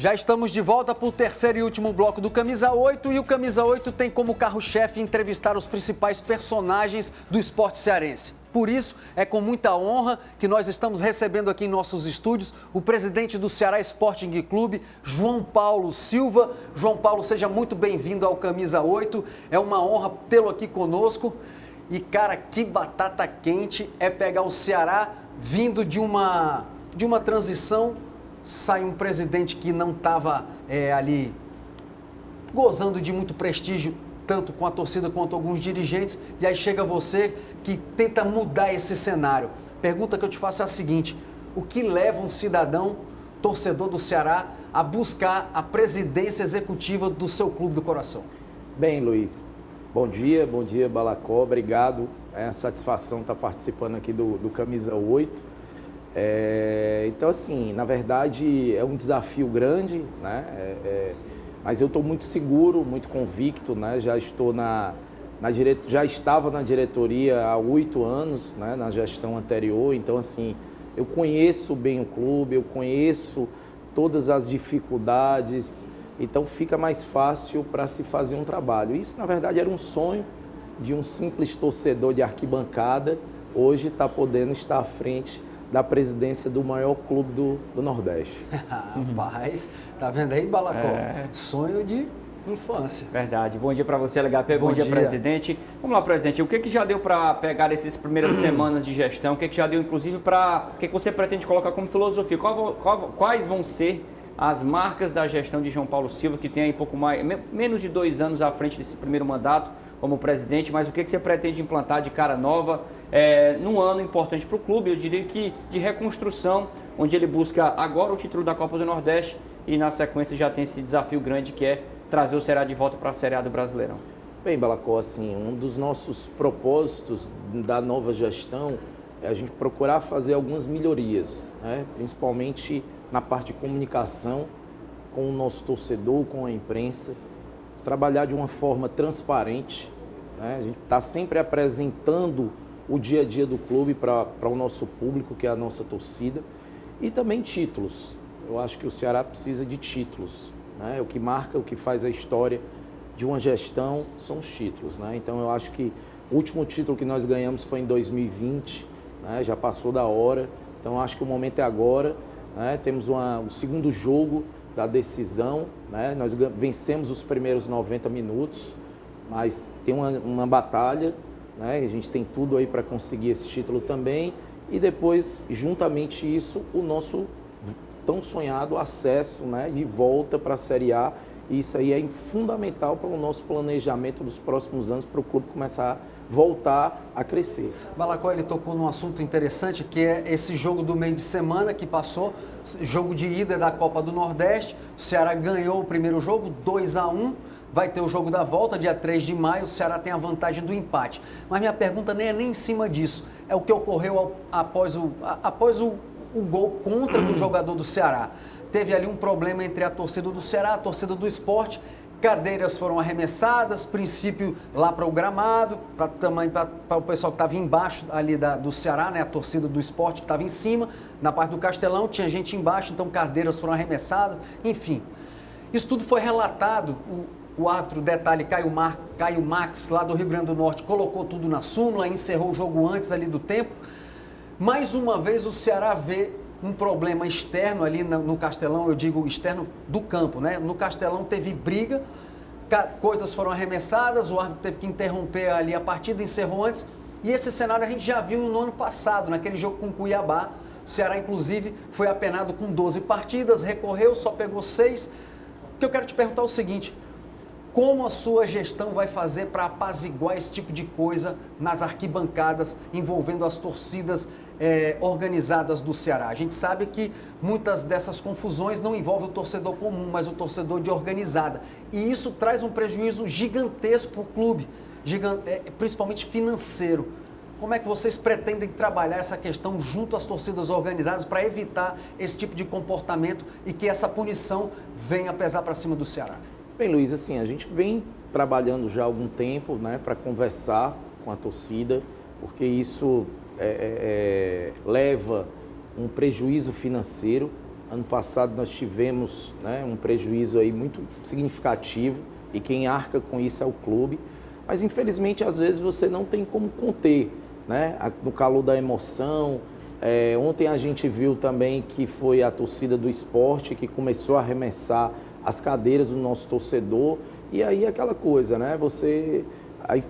Já estamos de volta para o terceiro e último bloco do Camisa 8 e o Camisa 8 tem como carro-chefe entrevistar os principais personagens do esporte cearense. Por isso, é com muita honra que nós estamos recebendo aqui em nossos estúdios o presidente do Ceará Sporting Clube, João Paulo Silva. João Paulo, seja muito bem-vindo ao Camisa 8. É uma honra tê-lo aqui conosco. E, cara, que batata quente é pegar o Ceará vindo de uma transição. Sai um presidente que não estava ali gozando de muito prestígio, tanto com a torcida quanto alguns dirigentes, e aí chega você que tenta mudar esse cenário. Pergunta que eu te faço é a seguinte: o que leva um cidadão, torcedor do Ceará, a buscar a presidência executiva do seu clube do coração? Bem, Luiz, bom dia, Balacó, obrigado. É uma satisfação estar participando aqui do Camisa 8. Então, assim, na verdade é um desafio grande, né? Mas eu estou muito seguro, muito convicto, né? Já estava na diretoria há 8 anos, né? Na gestão anterior. Então, assim, eu conheço bem o clube, eu conheço todas as dificuldades, então fica mais fácil para se fazer um trabalho. Isso, na verdade, era um sonho de um simples torcedor de arquibancada, hoje está podendo estar à frente da presidência do maior clube do Nordeste. Rapaz, tá vendo aí, Balacó? Sonho de infância. Verdade. Bom dia para você, LHP. Bom dia, presidente. Vamos lá, presidente. O que já deu para pegar essas primeiras semanas de gestão? O que já deu, inclusive, para... O que você pretende colocar como filosofia? Quais vão ser as marcas da gestão de João Paulo Silva, que tem aí menos de 2 anos à frente desse primeiro mandato como presidente, mas o que você pretende implantar de cara nova num ano importante para o clube, eu diria que de reconstrução, onde ele busca agora o título da Copa do Nordeste e na sequência já tem esse desafio grande que é trazer o Ceará de volta para a Série A do Brasileirão. Bem, Balacó, assim, um dos nossos propósitos da nova gestão é a gente procurar fazer algumas melhorias, né? Principalmente na parte de comunicação com o nosso torcedor, com a imprensa, trabalhar de uma forma transparente, né? A gente está sempre apresentando o dia a dia do clube para o nosso público, que é a nossa torcida, e também títulos. Eu acho que o Ceará precisa de títulos, né? O que marca, o que faz a história de uma gestão são os títulos, né? Então eu acho que o último título que nós ganhamos foi em 2020, né? Já passou da hora, então eu acho que o momento é agora, né? Temos o segundo jogo da decisão, né? Nós vencemos os primeiros 90 minutos, mas tem uma batalha, né? A gente tem tudo aí para conseguir esse título também, e depois, juntamente isso, o nosso tão sonhado acesso, né, de volta para a Série A. E isso aí é fundamental para o nosso planejamento dos próximos anos, para o clube começar a voltar a crescer. Balacó, ele tocou num assunto interessante, que é esse jogo do meio de semana que passou, jogo de ida da Copa do Nordeste. O Ceará ganhou o primeiro jogo, 2-1. Vai ter o jogo da volta, dia 3 de maio, o Ceará tem a vantagem do empate. Mas minha pergunta nem é nem em cima disso, é o que ocorreu após o gol contra do jogador do Ceará. Teve ali um problema entre a torcida do Ceará, a torcida do Sport, cadeiras foram arremessadas, princípio lá para o gramado, para o pessoal que estava embaixo ali do Ceará, né, a torcida do Sport que estava em cima, na parte do Castelão tinha gente embaixo, então cadeiras foram arremessadas, enfim. Isso tudo foi relatado, o árbitro, detalhe, Caio Max, lá do Rio Grande do Norte, colocou tudo na súmula, encerrou o jogo antes ali do tempo. Mais uma vez o Ceará vê um problema externo ali no Castelão, eu digo externo do campo, né? No Castelão teve briga, coisas foram arremessadas, o árbitro teve que interromper ali a partida, encerrou antes. E esse cenário a gente já viu no ano passado, naquele jogo com o Cuiabá. O Ceará, inclusive, foi apenado com 12 partidas, recorreu, só pegou 6. O que eu quero te perguntar é o seguinte: como a sua gestão vai fazer para apaziguar esse tipo de coisa nas arquibancadas, envolvendo as torcidas organizadas do Ceará? A gente sabe que muitas dessas confusões não envolvem o torcedor comum, mas o torcedor de organizada. E isso traz um prejuízo gigantesco para o clube, principalmente financeiro. Como é que vocês pretendem trabalhar essa questão junto às torcidas organizadas para evitar esse tipo de comportamento e que essa punição venha pesar para cima do Ceará? Bem, Luiz, assim, a gente vem trabalhando já há algum tempo, né, para conversar com a torcida, porque isso leva um prejuízo financeiro, Ano passado nós tivemos, né, um prejuízo aí muito significativo e quem arca com isso é o clube. Mas infelizmente às vezes você não tem como conter, né, no calor da emoção. Ontem a gente viu também que foi a torcida do Sport que começou a arremessar as cadeiras do nosso torcedor. E aí aquela coisa, né? Aí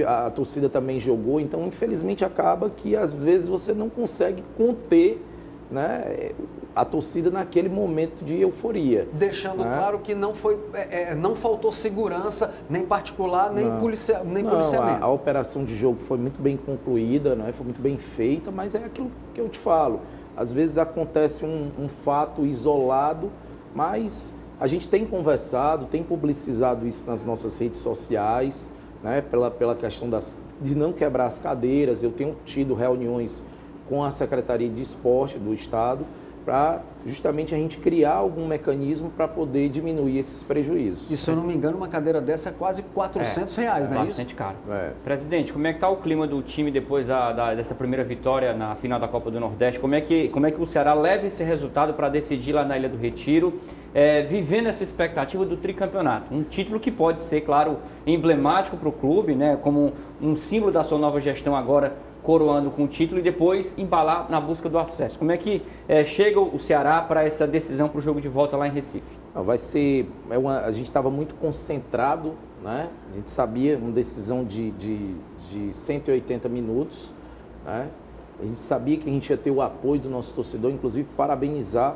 a torcida também jogou, então infelizmente acaba que às vezes você não consegue conter, né, a torcida naquele momento de euforia. Deixando claro que não faltou segurança, nem particular, nem policiamento. A operação de jogo foi muito bem concluída, né, foi muito bem feita, mas é aquilo que eu te falo. Às vezes acontece um fato isolado, mas a gente tem conversado, tem publicizado isso nas nossas redes sociais, né, pela questão de não quebrar as cadeiras. Eu tenho tido reuniões com a Secretaria de Esporte do Estado para justamente a gente criar algum mecanismo para poder diminuir esses prejuízos. E se eu não me engano, uma cadeira dessa é quase R$400, né? Bastante caro. Presidente, como é que está o clima do time depois dessa primeira vitória na final da Copa do Nordeste? Como é que o Ceará leva esse resultado para decidir lá na Ilha do Retiro, vivendo essa expectativa do tricampeonato? Um título que pode ser, claro, emblemático para o clube, né, como um símbolo da sua nova gestão agora, coroando com o título e depois embalar na busca do acesso. Como é que chega o Ceará para essa decisão para o jogo de volta lá em Recife? Vai ser... a gente estava muito concentrado, né? A gente sabia uma decisão de 180 minutos, né? A gente sabia que a gente ia ter o apoio do nosso torcedor, inclusive parabenizar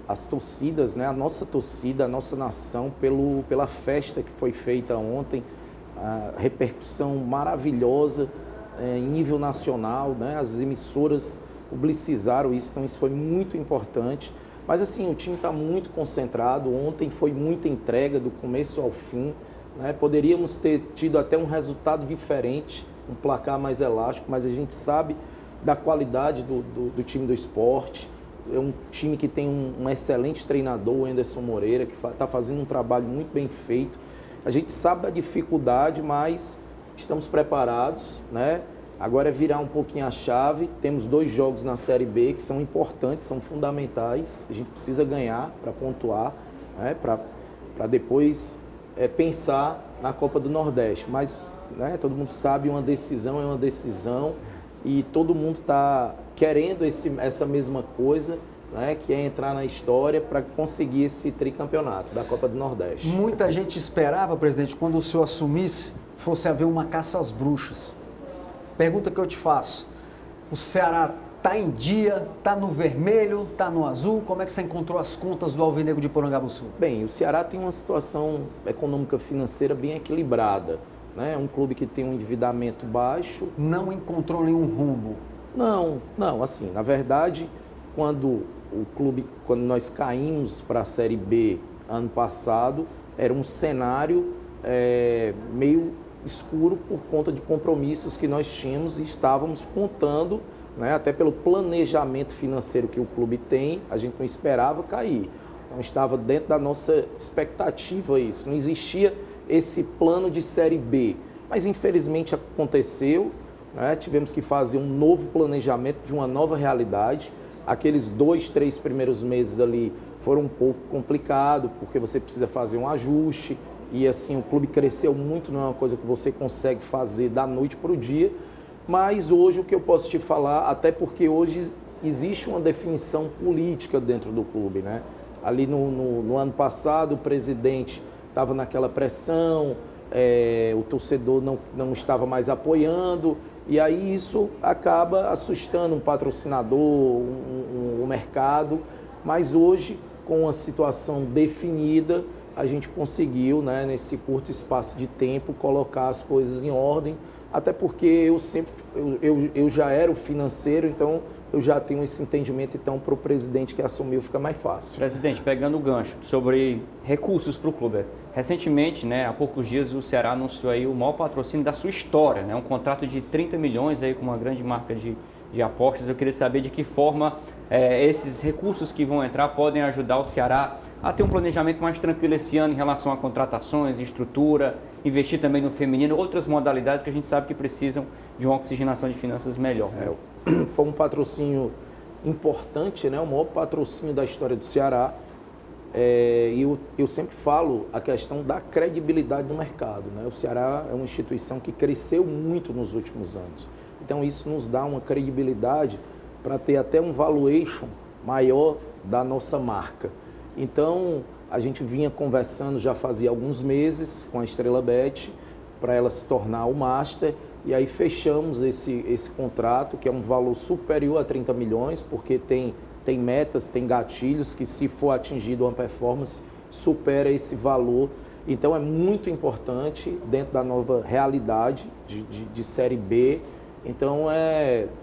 as torcidas, né? A nossa torcida, a nossa nação, pela festa que foi feita ontem, a repercussão maravilhosa, em nível nacional, né? As emissoras publicizaram isso, então isso foi muito importante. Mas assim, o time está muito concentrado, ontem foi muita entrega do começo ao fim, né? Poderíamos ter tido até um resultado diferente, um placar mais elástico, mas a gente sabe da qualidade do time do Sport. É um time que tem um excelente treinador, o Anderson Moreira, que está fazendo um trabalho muito bem feito. A gente sabe da dificuldade, mas estamos preparados, né? Agora é virar um pouquinho a chave. Temos 2 jogos na Série B que são importantes, são fundamentais. A gente precisa ganhar para pontuar, né? Para depois pensar na Copa do Nordeste. Mas, né, todo mundo sabe, uma decisão é uma decisão e todo mundo está querendo essa mesma coisa, né, que é entrar na história para conseguir esse tricampeonato da Copa do Nordeste. Muita gente esperava, presidente, quando o senhor assumisse, fosse haver uma caça às bruxas. Pergunta que eu te faço, o Ceará está em dia, está no vermelho, está no azul? Como é que você encontrou as contas do Alvinegro de Porangabuçu? Bem, o Ceará tem uma situação econômica financeira bem equilibrada, né? É um clube que tem um endividamento baixo. Não encontrou nenhum rumo? Não, assim, na verdade, quando nós caímos para a Série B ano passado, era um cenário meio escuro por conta de compromissos que nós tínhamos e estávamos contando, né, até pelo planejamento financeiro que o clube tem, a gente não esperava cair. Então estava dentro da nossa expectativa isso, não existia esse plano de Série B, mas infelizmente aconteceu, né, tivemos que fazer um novo planejamento de uma nova realidade. Aqueles 2, 3 primeiros meses ali foram um pouco complicados, porque você precisa fazer um ajuste, e assim, o clube cresceu muito, não é uma coisa que você consegue fazer da noite para o dia, mas hoje o que eu posso te falar, até porque hoje existe uma definição política dentro do clube, né? Ali no ano passado o presidente estava naquela pressão, o torcedor não estava mais apoiando, e aí isso acaba assustando um patrocinador, o mercado, mas hoje, com a situação definida, a gente conseguiu, né, nesse curto espaço de tempo, colocar as coisas em ordem, até porque eu já era o financeiro, então eu já tenho esse entendimento, então para o presidente que assumiu fica mais fácil. Presidente, pegando o gancho sobre recursos para o clube, recentemente, né, há poucos dias o Ceará anunciou aí o maior patrocínio da sua história, né, um contrato de 30 milhões aí com uma grande marca de apostas. Eu queria saber de que forma esses recursos que vão entrar podem ajudar o Ceará a ter um planejamento mais tranquilo esse ano em relação a contratações, estrutura, investir também no feminino, outras modalidades que a gente sabe que precisam de uma oxigenação de finanças melhor. Foi um patrocínio importante, né? O maior patrocínio da história do Ceará. E eu sempre falo a questão da credibilidade no mercado, né? O Ceará é uma instituição que cresceu muito nos últimos anos. Então isso nos dá uma credibilidade para ter até um valuation maior da nossa marca. Então a gente vinha conversando já fazia alguns meses com a Estrela Bet para ela se tornar o Master, e aí fechamos esse contrato, que é um valor superior a 30 milhões, porque tem metas, tem gatilhos que, se for atingido uma performance, supera esse valor. Então é muito importante dentro da nova realidade de Série B. Então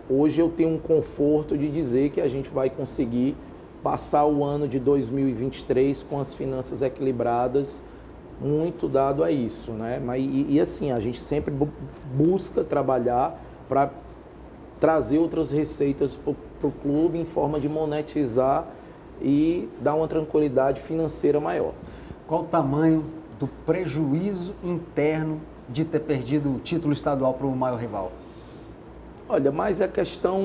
hoje eu tenho um conforto de dizer que a gente vai conseguir passar o ano de 2023 com as finanças equilibradas, muito dado a isso, né? E assim, a gente sempre busca trabalhar para trazer outras receitas para o clube em forma de monetizar e dar uma tranquilidade financeira maior. Qual o tamanho do prejuízo interno de ter perdido o título estadual para o maior rival? Olha, mas é questão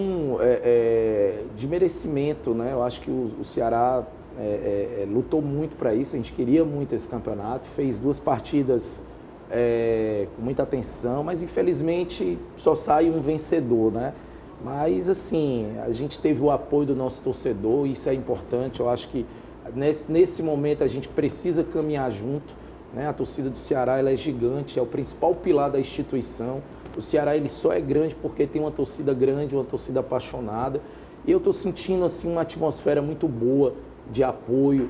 de merecimento, né? Eu acho que o Ceará lutou muito para isso, a gente queria muito esse campeonato, fez 2 partidas com muita atenção, mas infelizmente só sai um vencedor, né? Mas assim, a gente teve o apoio do nosso torcedor, isso é importante. Eu acho que nesse momento a gente precisa caminhar junto, né? A torcida do Ceará, ela é gigante, é o principal pilar da instituição. O Ceará, ele só é grande porque tem uma torcida grande, uma torcida apaixonada. E eu estou sentindo assim uma atmosfera muito boa de apoio.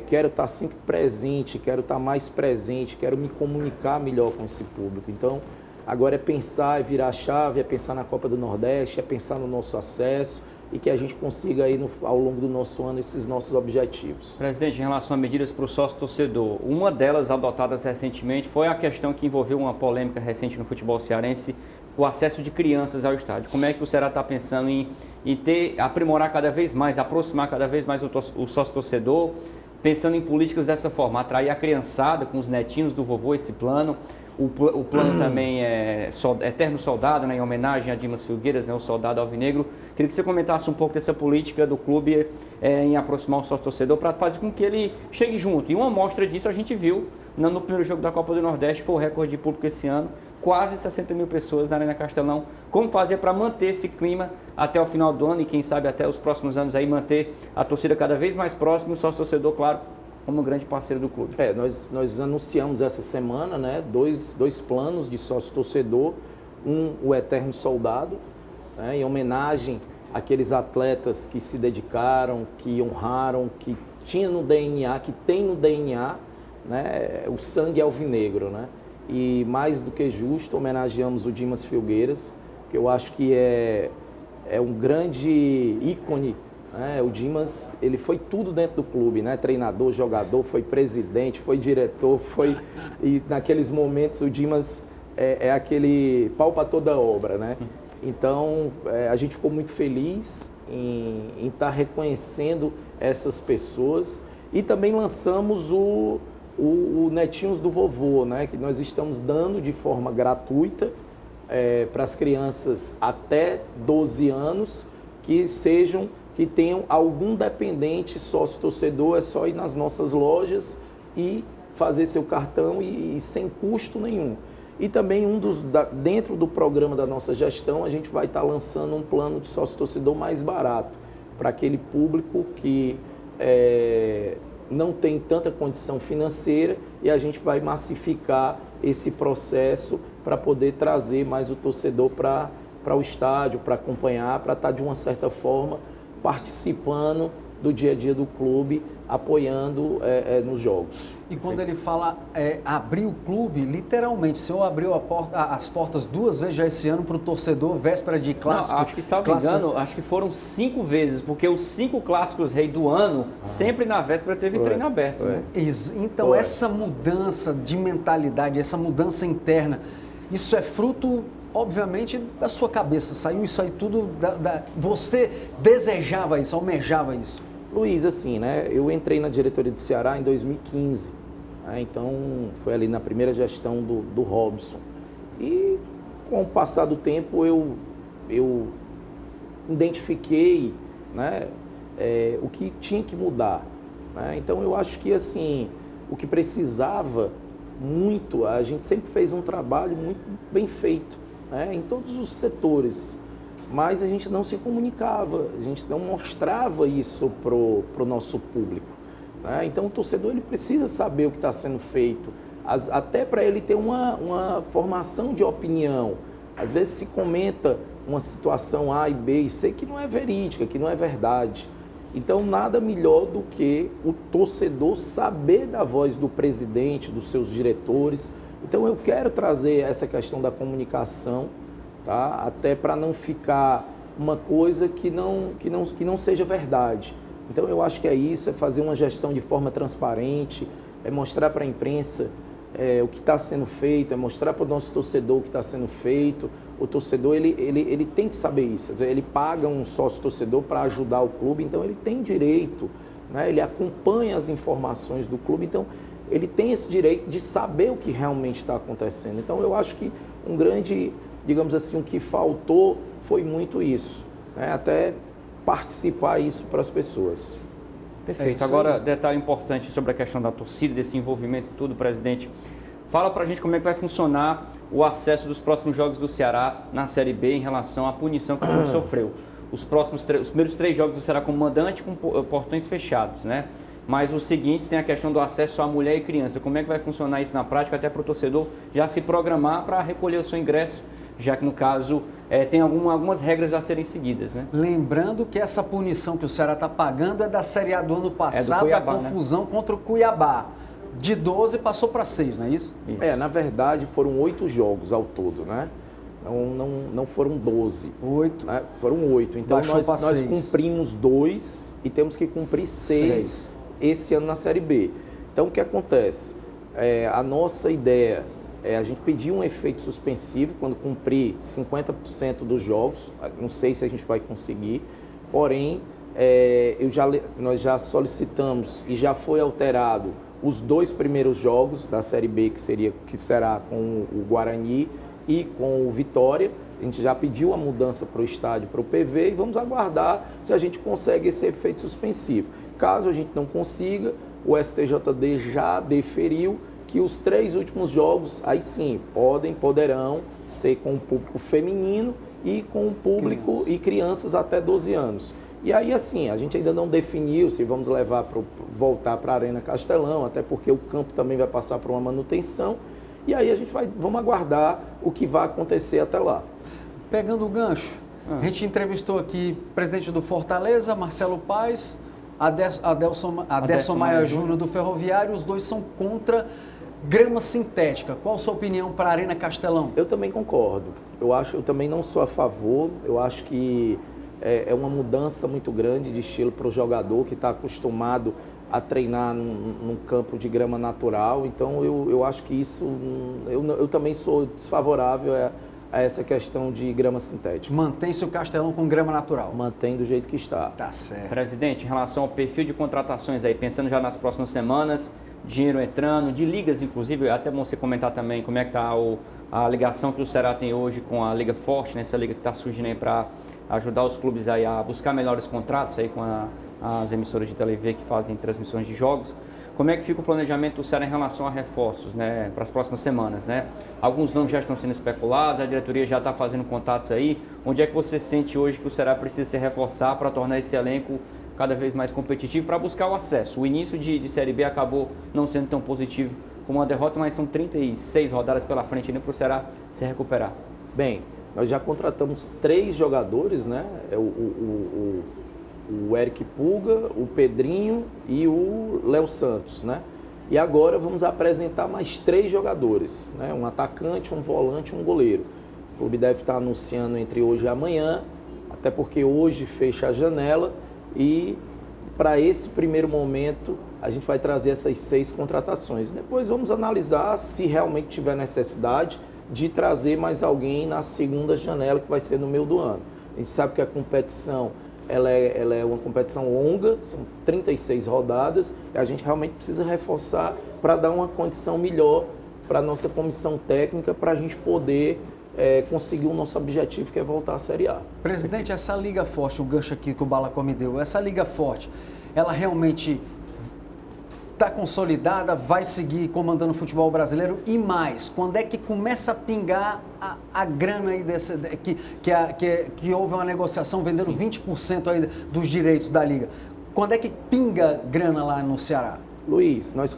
Quero estar sempre presente, quero estar mais presente, quero me comunicar melhor com esse público. Então, agora é pensar, é virar a chave, é pensar na Copa do Nordeste, é pensar no nosso acesso e que a gente consiga aí ao longo do nosso ano esses nossos objetivos. Presidente, em relação a medidas para o sócio-torcedor, uma delas adotadas recentemente foi a questão que envolveu uma polêmica recente no futebol cearense, o acesso de crianças ao estádio. Como é que o Ceará está pensando em aprimorar cada vez mais, aproximar cada vez mais o sócio-torcedor, pensando em políticas dessa forma, atrair a criançada com os netinhos do vovô, esse plano? O plano também é Eterno Soldado, né, em homenagem a Dimas Filgueiras, né, o soldado alvinegro. Queria que você comentasse um pouco dessa política do clube em aproximar o sócio-torcedor para fazer com que ele chegue junto. E uma amostra disso a gente viu no primeiro jogo da Copa do Nordeste, foi o recorde de público esse ano, quase 60 mil pessoas na Arena Castelão. Como fazer para manter esse clima até o final do ano e quem sabe até os próximos anos aí, manter a torcida cada vez mais próxima e o sócio-torcedor, claro, como grande parceiro do clube. Nós anunciamos essa semana, né, dois planos de sócio-torcedor, o Eterno Soldado, né, em homenagem àqueles atletas que se dedicaram, que honraram, que tinham no DNA, que tem no DNA, né, o sangue alvinegro, né? E mais do que justo, homenageamos o Dimas Filgueiras, que eu acho que é um grande ícone. O Dimas, ele foi tudo dentro do clube, né? Treinador, jogador, foi presidente, foi diretor, e naqueles momentos o Dimas é aquele pau para toda obra, né? Então, a gente ficou muito feliz em estar reconhecendo essas pessoas e também lançamos o Netinhos do Vovô, né? Que nós estamos dando de forma gratuita para as crianças até 12 anos que tenham algum dependente sócio-torcedor. É só ir nas nossas lojas e fazer seu cartão e sem custo nenhum. E também dentro do programa da nossa gestão, a gente vai estar lançando um plano de sócio-torcedor mais barato para aquele público que não tem tanta condição financeira, e a gente vai massificar esse processo para poder trazer mais o torcedor para o estádio, para acompanhar, para estar de uma certa forma participando do dia a dia do clube, apoiando nos jogos. E quando ele fala abrir o clube, literalmente, o senhor abriu as portas 2 vezes já esse ano para o torcedor, véspera de clássico? Não, acho que, salvo engano, acho que foram 5 vezes, porque os 5 clássicos rei do ano, sempre na véspera teve treino aberto. Né? Então, essa mudança de mentalidade, essa mudança interna, isso é fruto, obviamente, da sua cabeça. Saiu isso aí tudo, você desejava isso, almejava isso? Luiz, assim, né? Eu entrei na diretoria do Ceará em 2015, né? Então foi ali na primeira gestão do Robson. E com o passar do tempo eu identifiquei né, o que tinha que mudar. Né? Então eu acho que assim, o que precisava muito, a gente sempre fez um trabalho muito bem feito, né, em todos os setores, mas a gente não se comunicava, a gente não mostrava isso pro nosso público. Né? Então o torcedor ele precisa saber o que está sendo feito, até para ele ter uma formação de opinião. Às vezes se comenta uma situação A e B e C que não é verídica, que não é verdade. Então nada melhor do que o torcedor saber da voz do presidente, dos seus diretores. Então eu quero trazer essa questão da comunicação, tá? Até para não ficar uma coisa que não seja verdade. Então eu acho que é isso, é fazer uma gestão de forma transparente, é mostrar para a imprensa o que está sendo feito, é mostrar para o nosso torcedor o que está sendo feito. O torcedor ele tem que saber isso, ele paga um sócio torcedor para ajudar o clube, então ele tem direito, né? Ele acompanha as informações do clube, então ele tem esse direito de saber o que realmente está acontecendo. Então eu acho que um grande, digamos assim, o que faltou foi muito isso, né? Até participar isso para as pessoas. Perfeito. Agora, detalhe importante sobre a questão da torcida, desse envolvimento e tudo, presidente. Fala pra gente como é que vai funcionar o acesso dos próximos jogos do Ceará na Série B em relação à punição que o clube sofreu. Os primeiros 3 jogos do Ceará como mandante com portões fechados, né? Mas os seguintes tem a questão do acesso à mulher e criança. Como é que vai funcionar isso na prática, até para o torcedor já se programar para recolher o seu ingresso, já que no caso tem algumas regras a serem seguidas, né? Lembrando que essa punição que o Ceará está pagando é da Série A do ano passado, Cuiabá, a confusão, né? Contra o Cuiabá. De 12 passou para 6, não é isso? Isso. Na verdade foram 8 jogos ao todo, né? Não foram 12. 8. Né? Foram 8. Então nós cumprimos 2 e temos que cumprir 6 esse ano na Série B. Então o que acontece? A nossa ideia a gente pediu um efeito suspensivo quando cumprir 50% dos jogos. Não sei se a gente vai conseguir, porém nós já solicitamos e já foi alterado os 2 primeiros jogos da Série B, que será com o Guarani e com o Vitória. A gente já pediu a mudança para o estádio, para o PV, e vamos aguardar se a gente consegue esse efeito suspensivo. Caso a gente não consiga, o STJD já deferiu que os 3 últimos jogos, aí sim, poderão ser com o público feminino e com o público e crianças até 12 anos. E aí, assim, a gente ainda não definiu se vamos voltar para a Arena Castelão, até porque o campo também vai passar por uma manutenção. E aí vamos aguardar o que vai acontecer até lá. Pegando o gancho, a gente entrevistou aqui o presidente do Fortaleza, Marcelo Paes, Adelson Maia Júnior do Ferroviário. Os dois são contra grama sintética. Qual a sua opinião para a Arena Castelão? Eu também concordo. Eu também não sou a favor. Eu acho que é uma mudança muito grande de estilo para o jogador que está acostumado a treinar num campo de grama natural. Então eu acho que isso, eu também sou desfavorável a essa questão de grama sintética. Mantém-se o Castelão com grama natural? Mantém do jeito que está. Tá certo. Presidente, em relação ao perfil de contratações aí, pensando já nas próximas semanas, dinheiro entrando, de ligas inclusive, é até bom você comentar também como é que está a ligação que o Ceará tem hoje com a Liga Forte, né? Essa liga que está surgindo aí para ajudar os clubes aí a buscar melhores contratos aí com as emissoras de TV que fazem transmissões de jogos. Como é que fica o planejamento do Ceará em relação a reforços, né, para as próximas semanas, né? Alguns nomes já estão sendo especulados, a diretoria já está fazendo contatos aí. Onde é que você sente hoje que o Ceará precisa se reforçar para tornar esse elenco cada vez mais competitivo, para buscar o acesso? O início de Série B acabou não sendo tão positivo como a derrota, mas são 36 rodadas pela frente ainda para o Ceará se recuperar. Bem, nós já contratamos 3 jogadores, né? O Eric Puga, o Pedrinho e o Léo Santos, né? E agora vamos apresentar mais 3 jogadores, né? Um atacante, um volante e um goleiro. O clube deve estar anunciando entre hoje e amanhã, até porque hoje fecha a janela, e para esse primeiro momento a gente vai trazer essas 6 contratações. Depois vamos analisar se realmente tiver necessidade de trazer mais alguém na segunda janela, que vai ser no meio do ano. A gente sabe que a competição ela é uma competição longa, são 36 rodadas, e a gente realmente precisa reforçar para dar uma condição melhor para a nossa comissão técnica, para a gente poder conseguir o nosso objetivo, que é voltar à Série A. Presidente, essa Liga Forte, o gancho aqui que o Balacó me deu, essa Liga Forte, ela realmente está consolidada, vai seguir comandando o futebol brasileiro e mais, quando é que começa a pingar a grana aí que houve uma negociação vendendo 20% aí dos direitos da Liga? Quando é que pinga grana lá no Ceará? Luiz, nós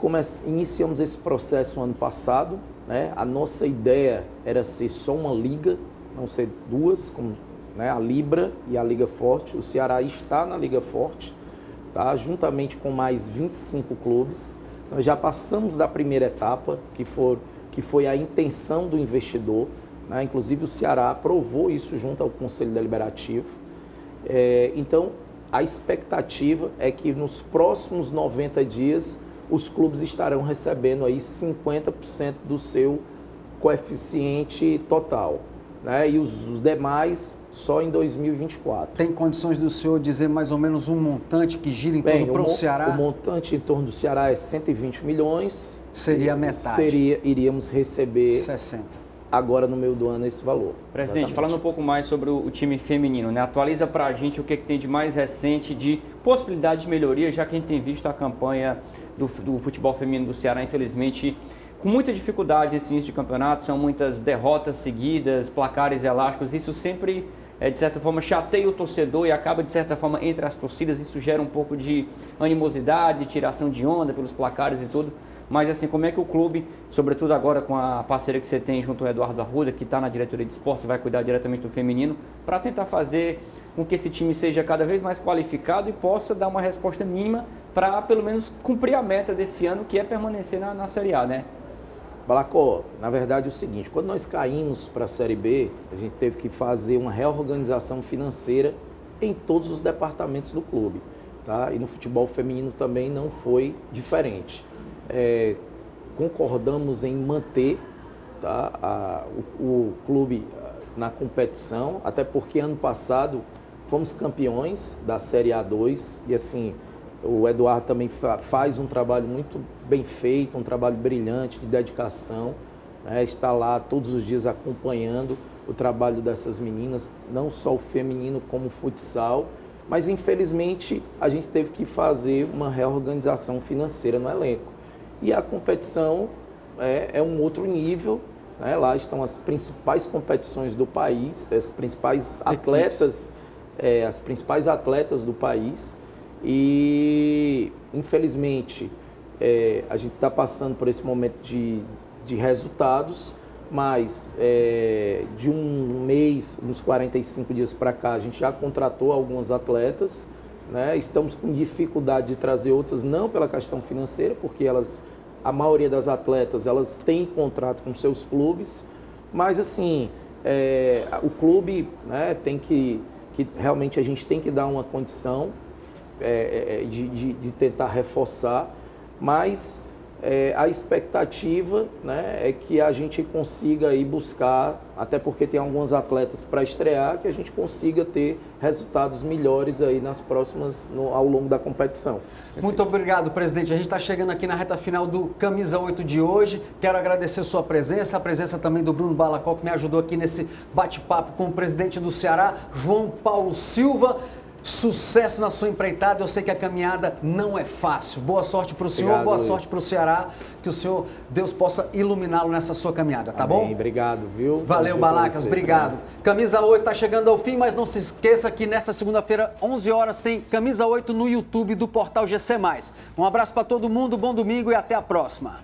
iniciamos esse processo ano passado, né? A nossa ideia era ser só uma liga, não ser duas, como, né, a Libra e a Liga Forte. O Ceará está na Liga Forte, tá? Juntamente com mais 25 clubes. Nós já passamos da primeira etapa, que foi a intenção do investidor, né? Inclusive o Ceará aprovou isso junto ao Conselho Deliberativo. Então, a expectativa é que nos próximos 90 dias os clubes estarão recebendo aí 50% do seu coeficiente total, né? E os demais só em 2024. Tem condições do senhor dizer mais ou menos um montante que gira em torno para o Ceará? O montante em torno do Ceará é 120 milhões. Seria a metade. Iríamos receber 60. Agora no meio do ano esse valor. Presidente, exatamente. Falando um pouco mais sobre o time feminino, né? Atualiza para a gente o que tem de mais recente de possibilidade de melhoria, já que a gente tem visto a campanha do futebol feminino do Ceará, infelizmente, com muita dificuldade nesse início de campeonato, são muitas derrotas seguidas, placares elásticos, isso sempre, de certa forma, chateia o torcedor e acaba, de certa forma, entre as torcidas, isso gera um pouco de animosidade, tiração de onda pelos placares e tudo. Mas assim, como é que o clube, sobretudo agora com a parceria que você tem junto ao Eduardo Arruda, que está na diretoria de esportes, vai cuidar diretamente do feminino, para tentar fazer com que esse time seja cada vez mais qualificado e possa dar uma resposta mínima para pelo menos cumprir a meta desse ano, que é permanecer na Série A, né? Balacó, na verdade é o seguinte, quando nós caímos para a Série B, a gente teve que fazer uma reorganização financeira em todos os departamentos do clube, tá? E no futebol feminino também não foi diferente. Concordamos em manter, tá, o clube na competição, até porque ano passado fomos campeões da Série A2 e assim, o Eduardo também faz um trabalho muito bem feito, um trabalho brilhante de dedicação, né? Está lá todos os dias acompanhando o trabalho dessas meninas, não só o feminino como o futsal, mas infelizmente a gente teve que fazer uma reorganização financeira no elenco. E a competição é um outro nível, né? Lá estão as principais competições do país, as principais atletas do país. E, infelizmente, a gente está passando por esse momento de resultados, mas de um mês, uns 45 dias para cá, a gente já contratou alguns atletas, né? Estamos com dificuldade de trazer outras, não pela questão financeira, porque a maioria das atletas, elas têm contrato com seus clubes, mas assim, o clube, né, tem que realmente a gente tem que dar uma condição de tentar reforçar, mas a expectativa, né, é que a gente consiga aí buscar, até porque tem alguns atletas para estrear, que a gente consiga ter resultados melhores aí nas próximas, ao longo da competição. Muito obrigado, presidente. A gente está chegando aqui na reta final do Camisa 8 de hoje. Quero agradecer sua presença, a presença também do Bruno Balacó, que me ajudou aqui nesse bate-papo com o presidente do Ceará, João Paulo Silva. Sucesso na sua empreitada, eu sei que a caminhada não é fácil. Boa sorte para o senhor, boa sorte para o Ceará, que o senhor, Deus possa iluminá-lo nessa sua caminhada, tá bom? Obrigado, viu? Valeu, Balacas, obrigado. Camisa 8 está chegando ao fim, mas não se esqueça que nessa segunda-feira, 11 horas, tem Camisa 8 no YouTube do Portal GC+. Um abraço para todo mundo, bom domingo e até a próxima.